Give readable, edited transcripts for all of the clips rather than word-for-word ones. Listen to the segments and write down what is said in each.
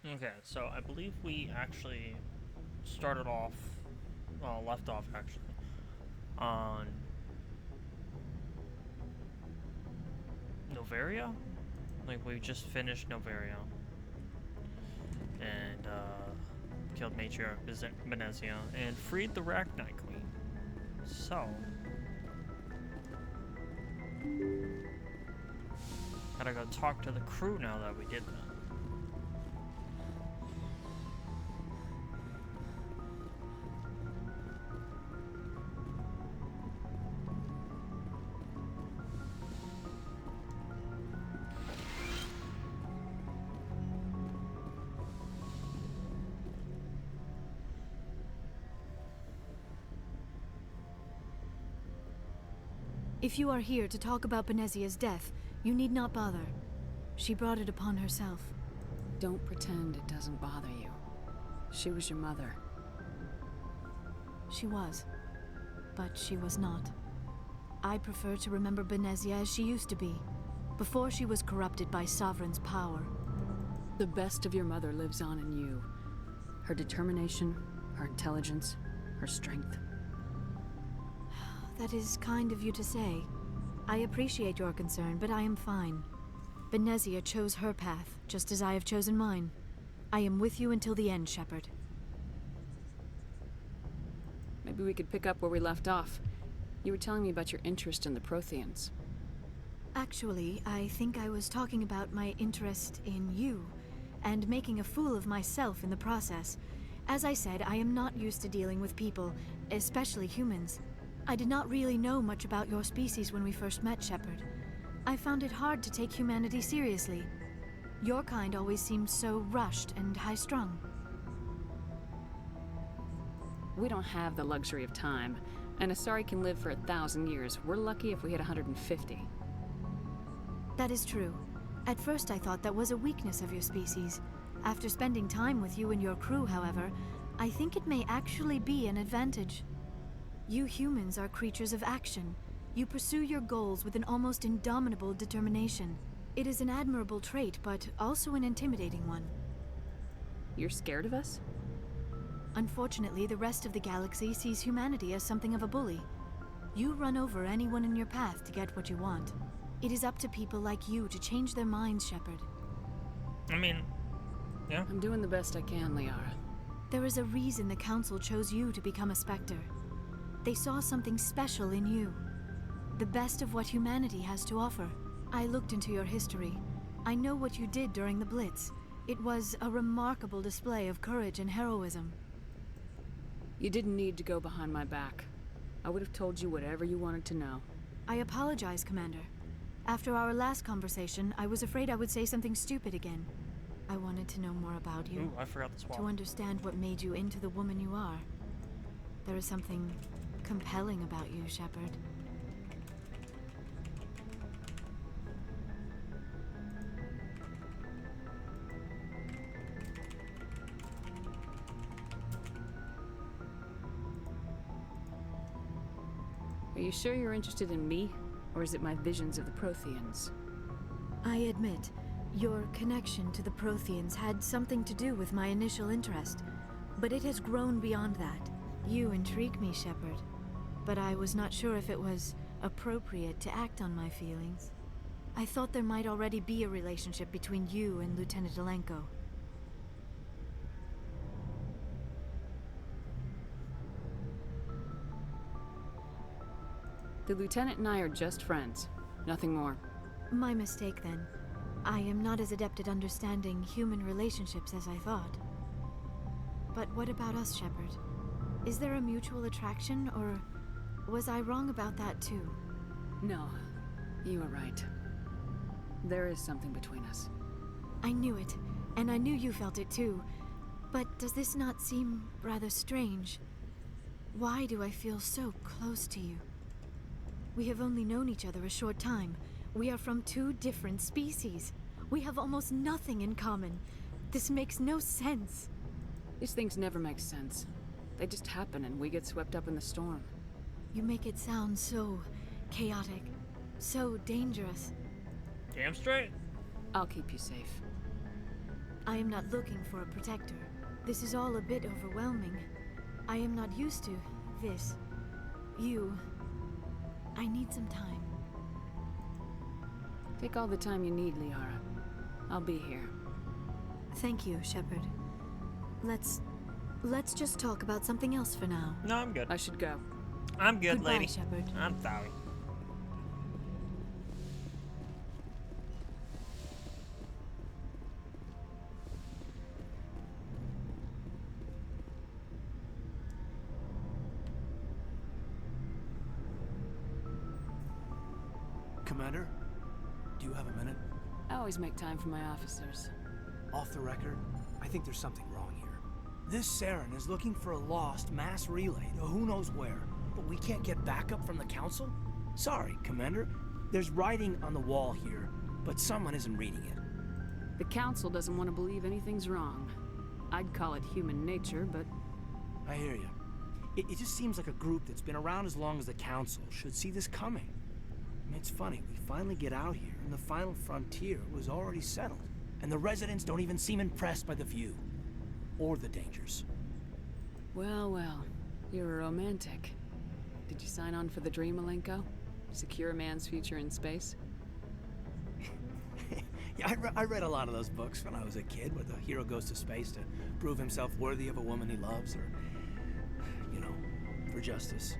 Okay, so I believe we actually started off, well, left off actually, on Novaria? Like, we just finished Novaria. And, killed Matriarch Benezia and freed the Rachni Queen. So, gotta go talk to the crew now that we did that. If you are here to talk about Benezia's death, you need not bother. She brought it upon herself. Don't pretend it doesn't bother you. She was your mother. She was. But she was not. I prefer to remember Benezia as she used to be, before she was corrupted by Sovereign's power. The best of your mother lives on in you. Her determination, her intelligence, her strength. That is kind of you to say. I appreciate your concern, but I am fine. Benezia chose her path, just as I have chosen mine. I am with you until the end, Shepard. Maybe we could pick up where we left off. You were telling me about your interest in the Protheans. Actually, I think I was talking about my interest in you, and making a fool of myself in the process. As I said, I am not used to dealing with people, especially humans. I did not really know much about your species when we first met, Shepard. I found it hard to take humanity seriously. Your kind always seemed so rushed and high-strung. We don't have the luxury of time, and Asari can live for 1,000 years. We're lucky if we hit 150. That is true. At first I thought that was a weakness of your species. After spending time with you and your crew, however, I think it may actually be an advantage. You humans are creatures of action. You pursue your goals with an almost indomitable determination. It is an admirable trait, but also an intimidating one. You're scared of us? Unfortunately, the rest of the galaxy sees humanity as something of a bully. You run over anyone in your path to get what you want. It is up to people like you to change their minds, Shepard. I mean, yeah. I'm doing the best I can, Liara. There is a reason the Council chose you to become a Spectre. They saw something special in you. The best of what humanity has to offer. I looked into your history. I know what you did during the Blitz. It was a remarkable display of courage and heroism. You didn't need to go behind my back. I would have told you whatever you wanted to know. I apologize, Commander. After our last conversation, I was afraid I would say something stupid again. I wanted to know more about you. Ooh, I forgot the swap. To understand what made you into the woman you are. There is something compelling about you, Shepard. Are you sure you're interested in me, or is it my visions of the Protheans? I admit, your connection to the Protheans had something to do with my initial interest, but it has grown beyond that. You intrigue me, Shepard, but I was not sure if it was appropriate to act on my feelings. I thought there might already be a relationship between you and Lieutenant Alenko. The Lieutenant and I are just friends. Nothing more. My mistake, then. I am not as adept at understanding human relationships as I thought. But what about us, Shepard? Is there a mutual attraction, or was I wrong about that too? No, you were right. There is something between us. I knew it, and I knew you felt it too. But does this not seem rather strange? Why do I feel so close to you? We have only known each other a short time. We are from two different species. We have almost nothing in common. This makes no sense. These things never make sense. They just happen and we get swept up in the storm. You make it sound so chaotic, so dangerous. Damn straight. I'll keep you safe. I am not looking for a protector. This is all a bit overwhelming. I am not used to this. I need some time. Take all the time you need, Liara. I'll be here. Thank you, Shepard. Let's just talk about something else for now. No, I'm good. I should go. I'm good, Goodbye, lady. Shepard. I'm sorry. Commander, do you have a minute? I always make time for my officers. Off the record, I think there's something wrong here. This Saren is looking for a lost mass relay to who knows where, but we can't get backup from the Council? Sorry, Commander. There's writing on the wall here, but someone isn't reading it. The Council doesn't want to believe anything's wrong. I'd call it human nature, but... I hear you. It just seems like a group that's been around as long as the Council should see this coming. I mean, it's funny, we finally get out here, and the final frontier was already settled. And the residents don't even seem impressed by the view. Or the dangers. Well, well. You're a romantic. Did you sign on for the dream, Malenko? Secure a man's future in space? Yeah, I read a lot of those books when I was a kid, where the hero goes to space to prove himself worthy of a woman he loves, or, you know, for justice.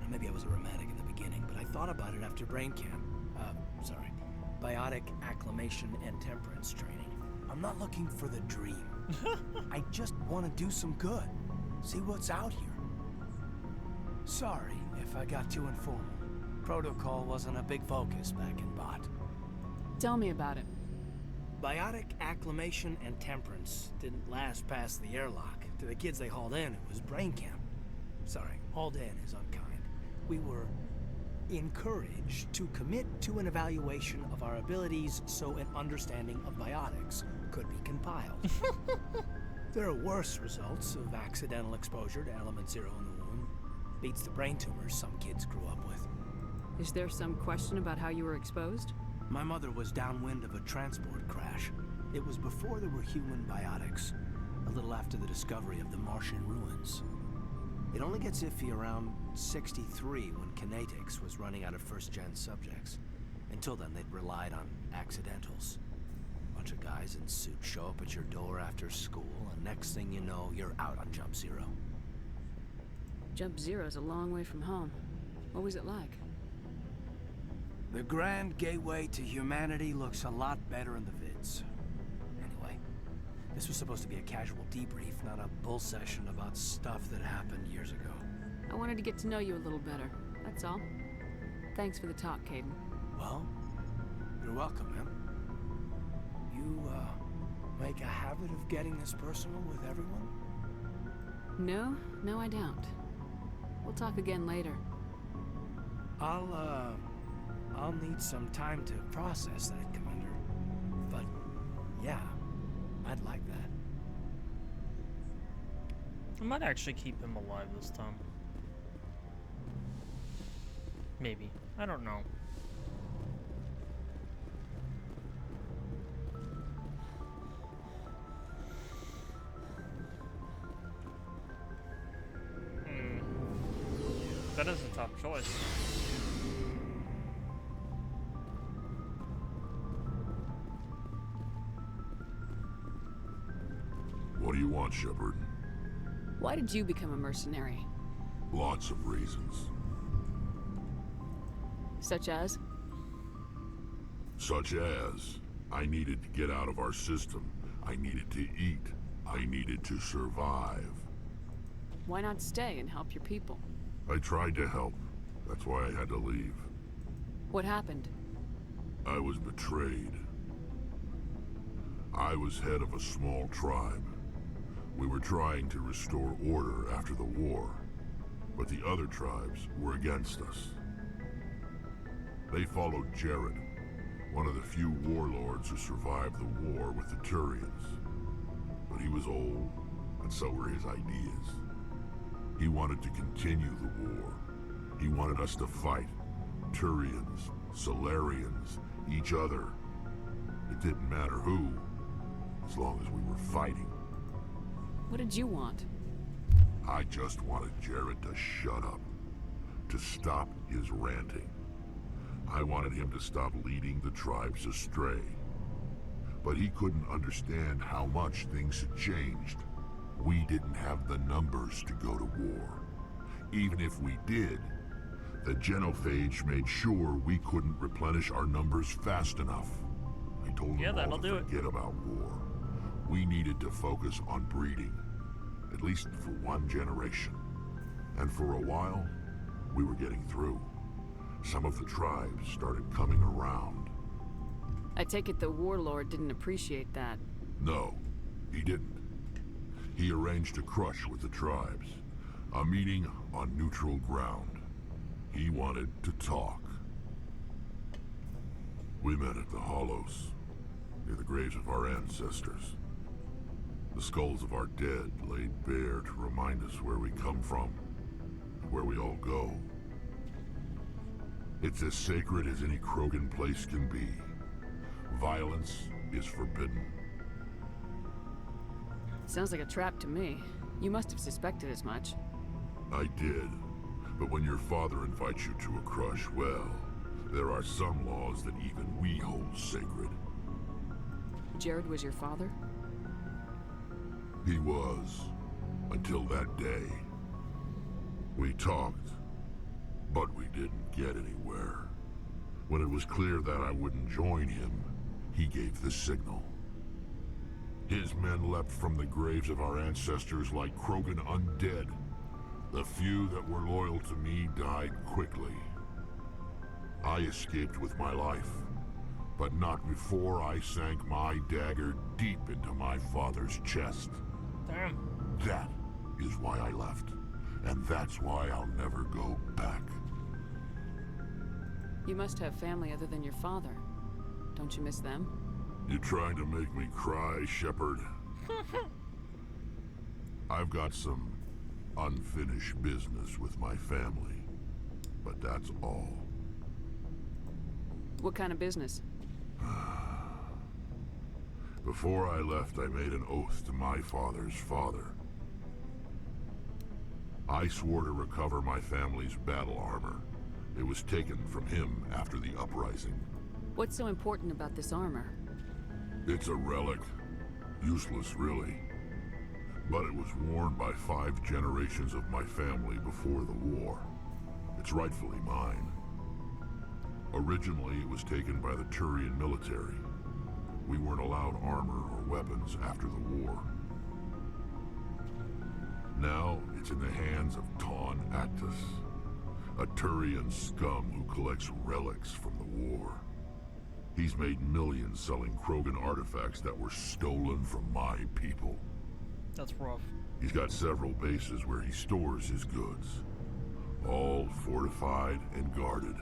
Now, maybe I was a romantic in the beginning, but I thought about it after brain camp. Biotic acclimation and temperance training. I'm not looking for the dream. I just want to do some good. See what's out here. Sorry if I got too informal. Protocol wasn't a big focus back in Bot. Tell me about it. Biotic acclimation and temperance didn't last past the airlock. To the kids they hauled in, it was brain camp. Sorry, hauled in is unkind. We were encouraged to commit to an evaluation of our abilities so an understanding of biotics could be compiled. There are worse results of accidental exposure to element 0 in the womb. Beats the brain tumors some kids grew up with. Is there some question about how you were exposed? My mother was downwind of a transport crash. It was before there were human biotics, a little after the discovery of the Martian ruins. It only gets iffy around 63 when kinetics was running out of first-gen subjects. Until then, they'd relied on accidentals. Bunch of guys in suits show up at your door after school, and next thing you know, you're out on Jump Zero. Jump Zero's a long way from home. What was it like? The grand gateway to humanity looks a lot better in the vids. Anyway, this was supposed to be a casual debrief, not a bull session about stuff that happened years ago. I wanted to get to know you a little better, that's all. Thanks for the talk, Caden. Well, you're welcome, man. You, make a habit of getting this personal with everyone? No, I don't. We'll talk again later. I'll need some time to process that, Commander. But, yeah, I'd like that. I might actually keep him alive this time. Maybe. I don't know. That is a tough choice. What do you want, Shepard? Why did you become a mercenary? Lots of reasons. Such as? Such as, I needed to get out of our system. I needed to eat. I needed to survive. Why not stay and help your people? I tried to help. That's why I had to leave. What happened? I was betrayed. I was head of a small tribe. We were trying to restore order after the war, but the other tribes were against us. They followed Jared, one of the few warlords who survived the war with the Turians. But he was old, and so were his ideas. He wanted to continue the war. He wanted us to fight. Turians, Solarians, each other. It didn't matter who. as long as we were fighting. What did you want? I just wanted Jared to shut up, to stop his ranting. I wanted him to stop leading the tribes astray. But he couldn't understand how much things had changed. We didn't have the numbers to go to war. Even if we did, the genophage made sure we couldn't replenish our numbers fast enough. I told them that'll all do to it. forget about war. We needed to focus on breeding, at least for one generation. And for a while, we were getting through. Some of the tribes started coming around. I take it the warlord didn't appreciate that. No, he didn't. He arranged a crush with the tribes, a meeting on neutral ground. He wanted to talk. We met at the Hollows, near the graves of our ancestors. The skulls of our dead laid bare to remind us where we come from, and where we all go. It's as sacred as any Krogan place can be. Violence is forbidden. Sounds like a trap to me. You must have suspected as much. I did. But when your father invites you to a crush, well, there are some laws that even we hold sacred. Jared was your father? He was, until that day. We talked, but we didn't get anywhere. When it was clear that I wouldn't join him, he gave the signal. His men leapt from the graves of our ancestors like Krogan undead. The few that were loyal to me died quickly. I escaped with my life, but not before I sank my dagger deep into my father's chest. Damn. That is why I left, and that's why I'll never go back. You must have family other than your father. Don't you miss them? You trying to make me cry, Shepard? I've got some unfinished business with my family, but that's all. What kind of business? Before I left, I made an oath to my father's father. I swore to recover my family's battle armor. It was taken from him after the uprising. What's so important about this armor? It's a relic. Useless, really. But it was worn by 5 generations of my family before the war. It's rightfully mine. Originally, it was taken by the Turian military. We weren't allowed armor or weapons after the war. Now, it's in the hands of Ton Actus, a Turian scum who collects relics from the war. He's made millions selling Krogan artifacts that were stolen from my people. That's rough. He's got several bases where he stores his goods, all fortified and guarded.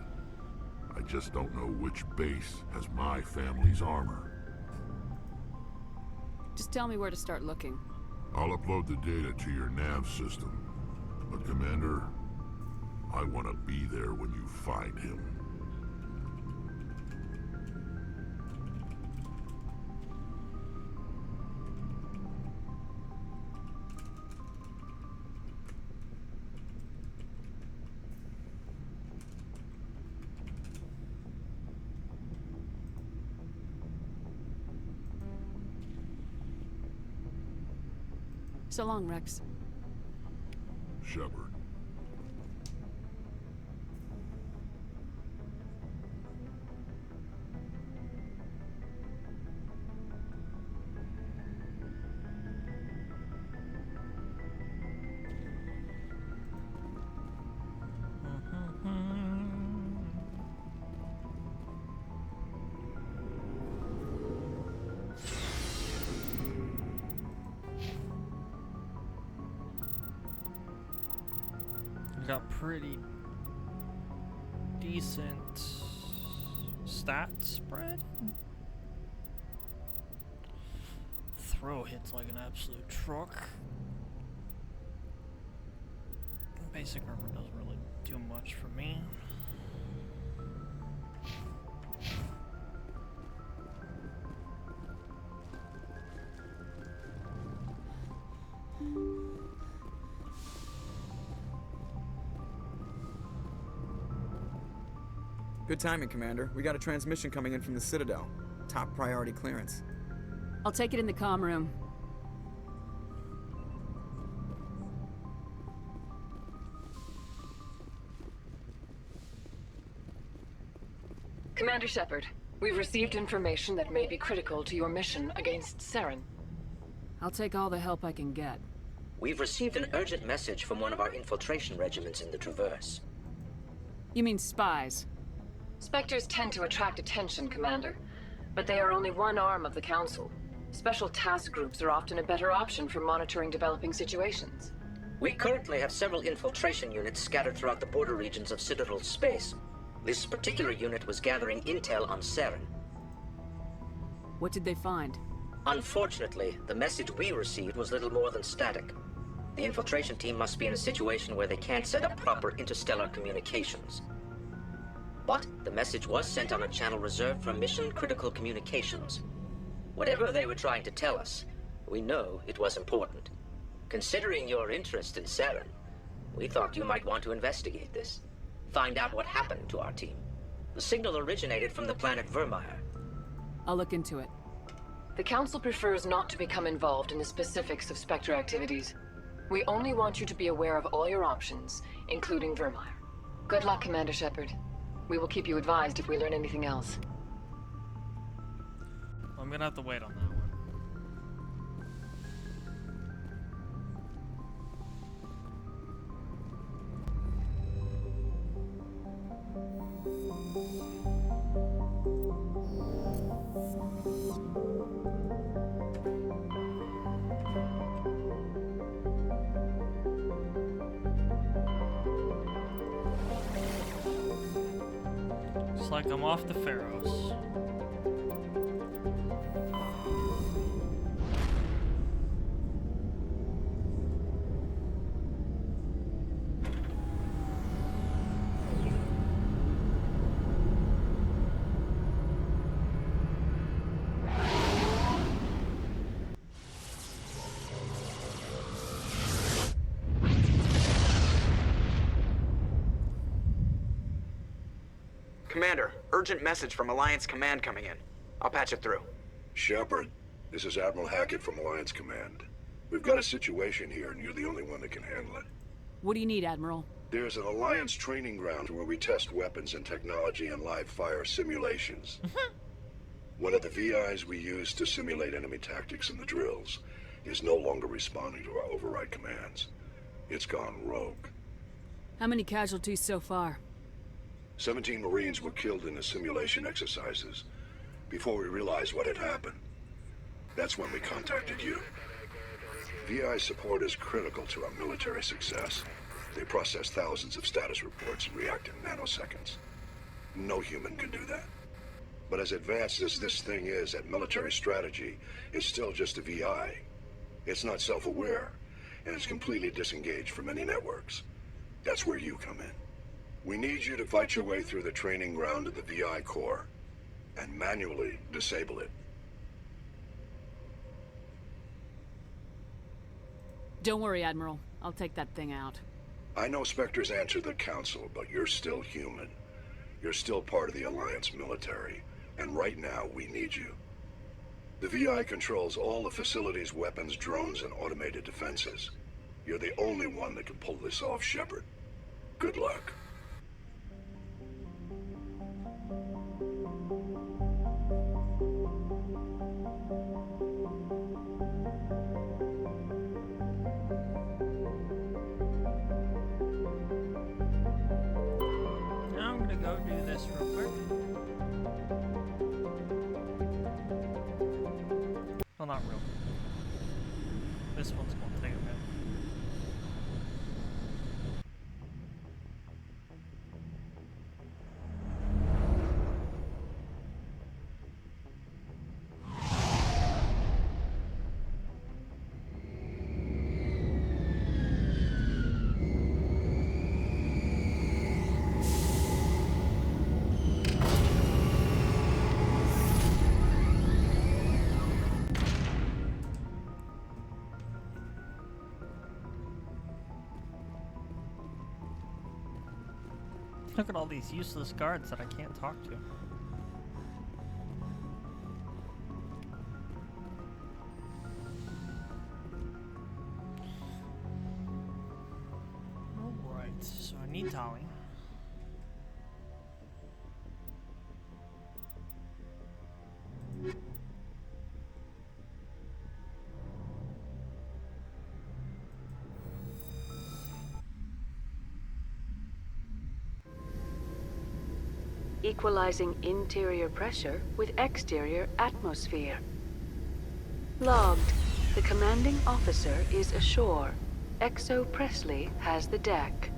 I just don't know which base has my family's armor. Just tell me where to start looking. I'll upload the data to your nav system. But Commander, I want to be there when you find him. So long, Rex. Shepard. Got pretty decent stat spread. Throw hits like an absolute truck. Basic armor doesn't really do much for me. Good timing, Commander. We got a transmission coming in from the Citadel. Top priority clearance. I'll take it in the comm room. Commander Shepard, we've received information that may be critical to your mission against Saren. I'll take all the help I can get. We've received an urgent message from one of our infiltration regiments in the Traverse. You mean spies? Spectres tend to attract attention, Commander, but they are only one arm of the Council. Special task groups are often a better option for monitoring developing situations. We currently have several infiltration units scattered throughout the border regions of Citadel space. This particular unit was gathering intel on Saren. What did they find? Unfortunately, the message we received was little more than static. The infiltration team must be in a situation where they can't set up proper interstellar communications. But the message was sent on a channel reserved for mission-critical communications. Whatever they were trying to tell us, we know it was important. Considering your interest in Saren, we thought you might want to investigate this. Find out what happened to our team. The signal originated from the planet Vermeer. I'll look into it. The Council prefers not to become involved in the specifics of Spectre activities. We only want you to be aware of all your options, including Vermeer. Good luck, Commander Shepard. We will keep you advised if we learn anything else. I'm gonna have to wait on that one. Looks like I'm off to Pharaohs. Commander, urgent message from Alliance Command coming in. I'll patch it through. Shepard, this is Admiral Hackett from Alliance Command. We've got a situation here, and you're the only one that can handle it. What do you need, Admiral? There's an Alliance training ground where we test weapons and technology in live fire simulations. One of the VIs we use to simulate enemy tactics in the drills is no longer responding to our override commands. It's gone rogue. How many casualties so far? 17 Marines were killed in the simulation exercises before we realized what had happened. That's when we contacted you. VI support is critical to our military success. They process thousands of status reports and react in nanoseconds. No human can do that. But as advanced as this thing is at military strategy, it's still just a VI. It's not self-aware, and it's completely disengaged from any networks. That's where you come in. We need you to fight your way through the training ground of the VI core and manually disable it. Don't worry, Admiral. I'll take that thing out. I know Spectres answer the Council, but you're still human. You're still part of the Alliance military, and right now we need you. The VI controls all the facility's weapons, drones, and automated defenses. You're the only one that can pull this off, Shepard. Good luck. Now I'm gonna go do this real quick. Well, not real. This one's gonna take a minute. Look at all these useless guards that I can't talk to. Alright, so I need Tali. Equalizing interior pressure with exterior atmosphere. Logged. The commanding officer is ashore. Exo Presley has the deck.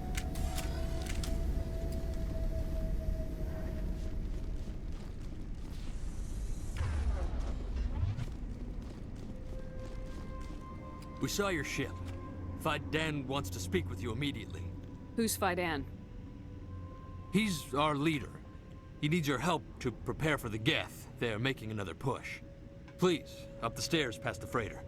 We saw your ship. Fidan wants to speak with you immediately. Who's Fidan? He's our leader. He needs your help to prepare for the Geth. They're making another push. Please, up the stairs past the freighter.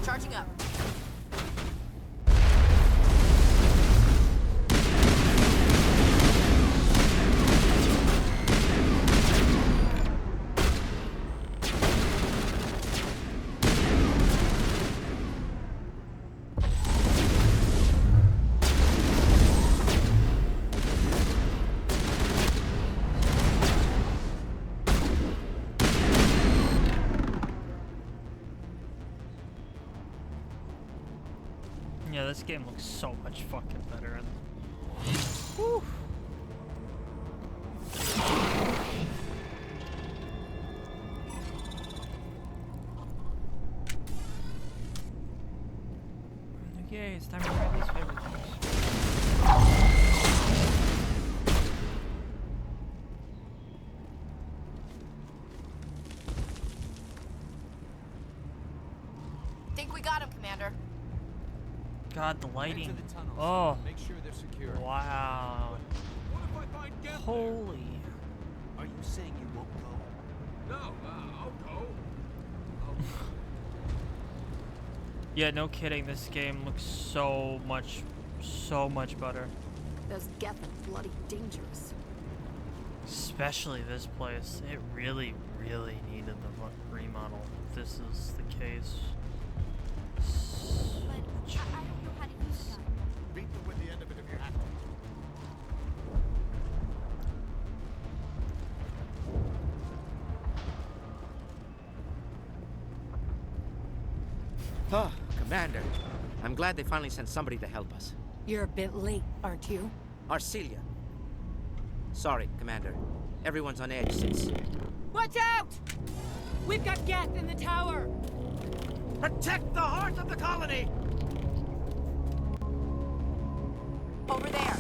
Charging up. Yeah, this game looks so much fucking better. And whew. Okay, it's time to try these favorite things. Think we got him, Commander. God, the lighting. Enter the tunnels. Oh, Make sure they're secure. wow. What if I find Geth? Holy. Are you saying you won't go? No, I'll go. Yeah, no kidding. This game looks so much better. Those Geth are bloody dangerous. Especially this place. It really, really needed the remodel. If this is the case. But I don't know how to use them. Beat them with the end of it if you have to. Oh, Commander. I'm glad they finally sent somebody to help us. You're a bit late, aren't you? Arcelia. Sorry, Commander. Everyone's on edge since... Watch out! We've got Geth in the tower! Protect the heart of the colony! Over there.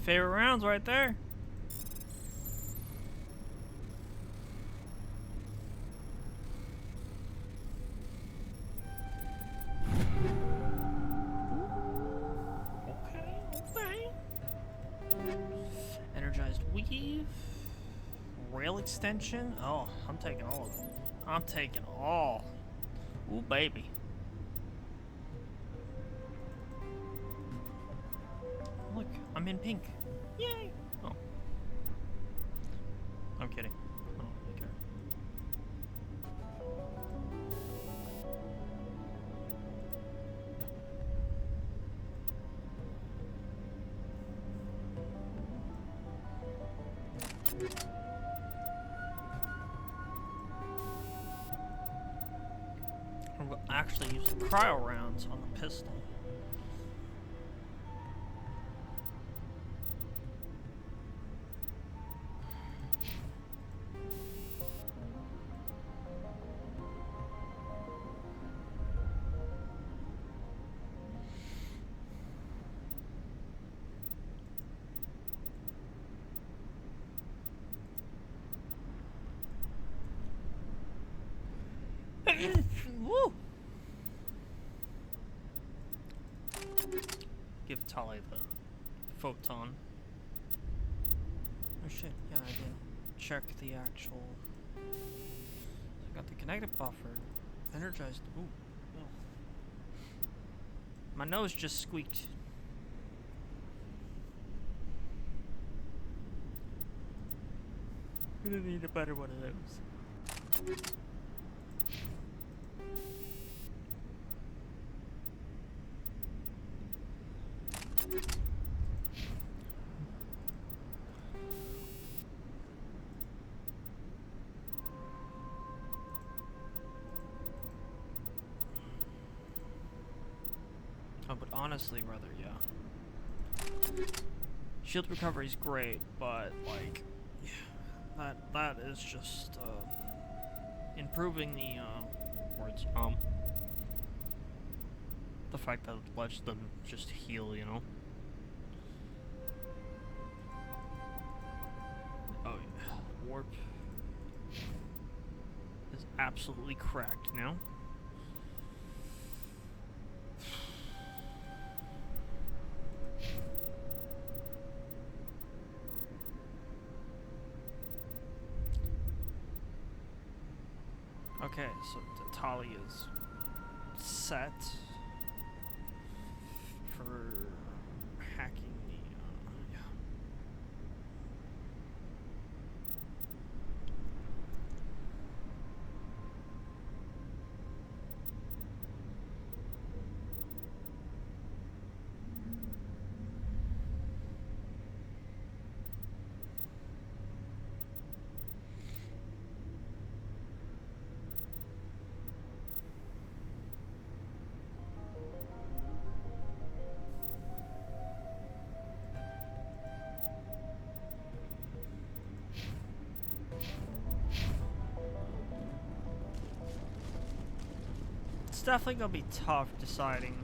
favorite rounds right there. Okay. Energized weave. Rail extension. Oh, I'm taking all of them. I'm taking all. Ooh, baby. Look, I'm in pink. Yay! Oh. I'm kidding. I don't really care. I'm gonna actually use the cryo rounds on the pistol. Woo! Give Tali the photon. Oh shit, yeah, I did check the actual. I got the kinetic buffer. Energized. Ooh. Oh. My nose just squeaked. I'm gonna need a better one of those. Oh, but honestly, rather, yeah. Shield recovery is great, but like, yeah, that is just improving the words the fact that it lets them just heal, you know. Oh yeah, warp is absolutely cracked now. Okay, so the Tali is set for hacking the, yeah. It's definitely gonna be tough deciding.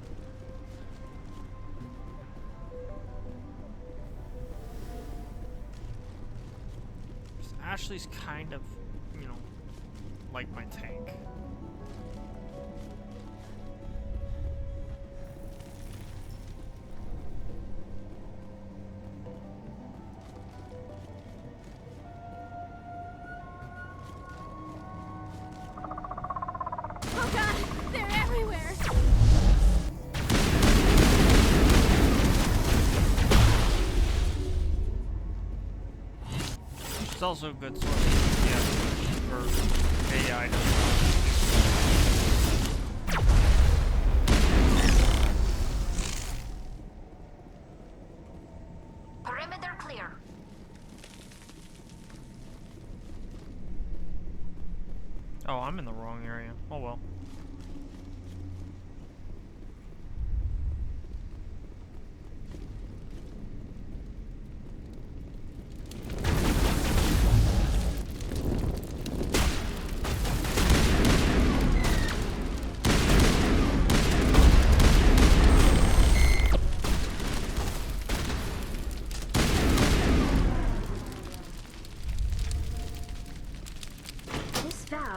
Ashley's kind of, you know, like my tank. Oh god, they're everywhere! It's also a good source of yeah, for AI. Perimeter clear. Oh, I'm in the wrong area. Oh well.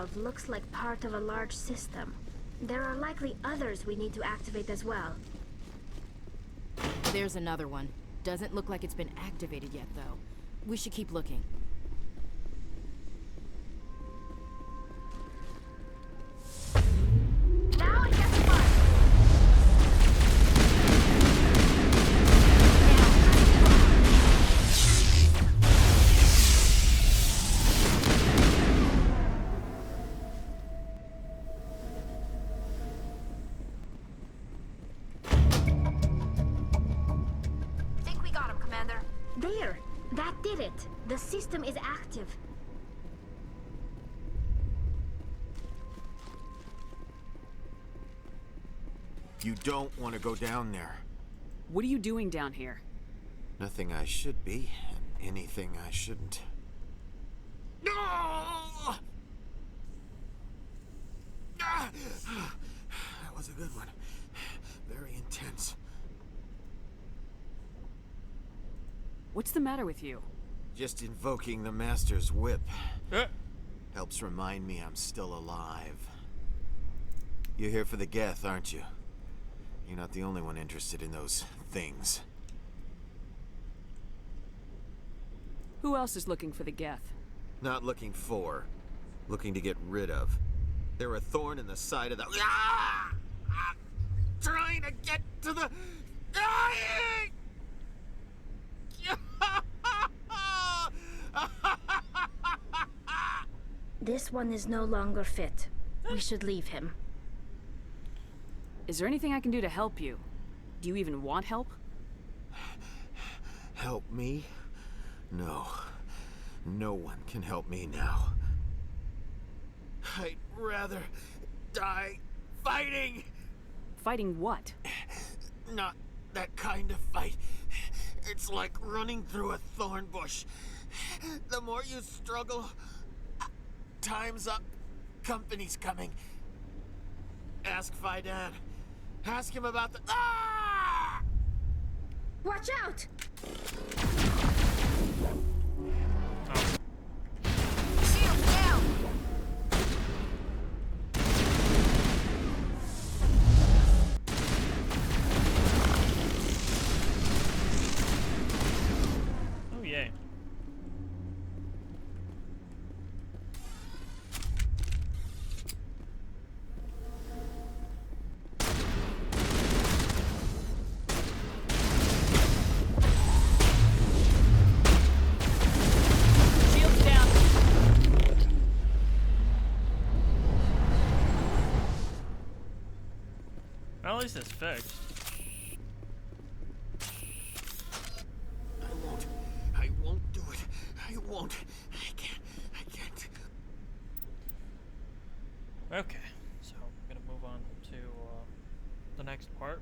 valve looks like part of a large system. There are likely others we need to activate as well. There's another one. Doesn't look like it's been activated yet, though. We should keep looking. Now it gets fun! Think we got him, Commander. There! That did it! The system is active. You don't want to go down there. What are you doing down here? Nothing I should be, and anything I shouldn't. No! That was a good one. Very intense. What's the matter with you? Just invoking the Master's whip. Helps remind me I'm still alive. You're here for the Geth, aren't you? You're not the only one interested in those things. Who else is looking for the Geth? Not looking for. Looking to get rid of. They're a thorn in the side of the... Trying to get to the... Dying! This one is no longer fit. We should leave him. Is there anything I can do to help you? Do you even want help? Help me? No. No one can help me now. I'd rather die fighting! Fighting what? Not that kind of fight. It's like running through a thorn bush. The more you struggle, time's up. Company's coming. Ask Fidan. Ask him about the... Ah! Watch out! Shield down! Oh, yay. Shields down! Well, at least it's fixed. I won't do it. I won't. I can't. Okay, so I'm gonna move on to the next part.